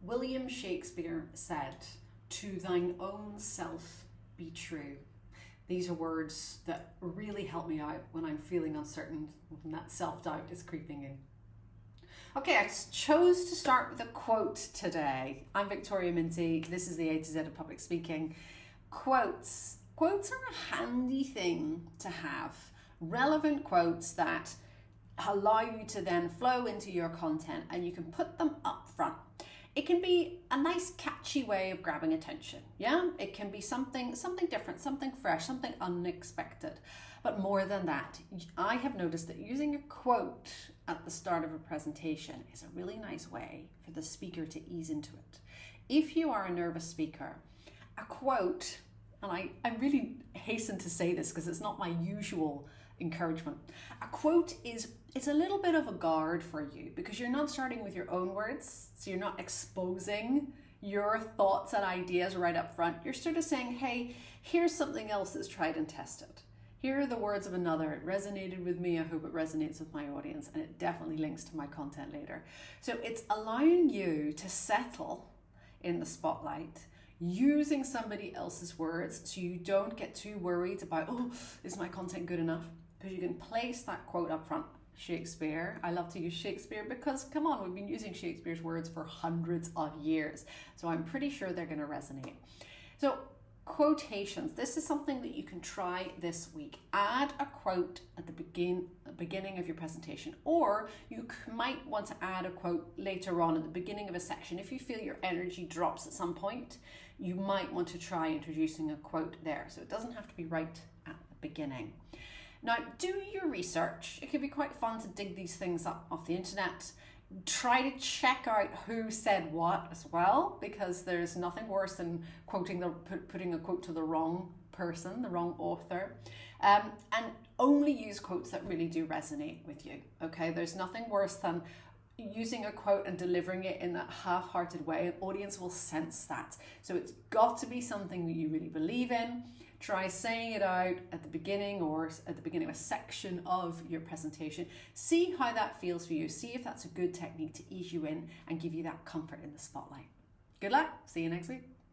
William Shakespeare said, "To thine own self be true." These are words that really help me out when I'm feeling uncertain, when that self-doubt is creeping in. Okay, I chose to start with a quote today. I'm Victoria Mintey. This is the A to Z of public speaking. Quotes. Quotes are a handy thing to have. Relevant quotes that allow you to then flow into your content, and you can put them up front. It can be a nice catchy way of grabbing attention. Yeah, it can be something different, something fresh, something unexpected. But more than that, I have noticed that using a quote at the start of a presentation is a really nice way for the speaker to ease into it. If you are a nervous speaker, a quote, and I really hasten to say this because it's not my usual encouragement. A quote it's a little bit of a guard for you because you're not starting with your own words, so you're not exposing your thoughts and ideas right up front. You're sort of saying, hey, here's something else that's tried and tested. Here are the words of another. It resonated with me. I hope it resonates with my audience, and it definitely links to my content later. So it's allowing you to settle in the spotlight using somebody else's words so you don't get too worried about, oh, is my content good enough? Because you can place that quote up front. Shakespeare. I love to use Shakespeare because, come on, we've been using Shakespeare's words for hundreds of years. So I'm pretty sure they're going to resonate. So quotations. This is something that you can try this week. Add a quote at the beginning of your presentation, or you might want to add a quote later on at the beginning of a section. If you feel your energy drops at some point, you might want to try introducing a quote there. So it doesn't have to be right at the beginning. Now, do your research. It can be quite fun to dig these things up off the internet. Try to check out who said what as well, because there's nothing worse than putting a quote to the wrong person, the wrong author. And only use quotes that really do resonate with you. Okay, there's nothing worse than using a quote and delivering it in that half-hearted way. An audience will sense that. So it's got to be something that you really believe in. Try saying it out at the beginning or at the beginning of a section of your presentation. See how that feels for you. See if that's a good technique to ease you in and give you that comfort in the spotlight. Good luck. See you next week.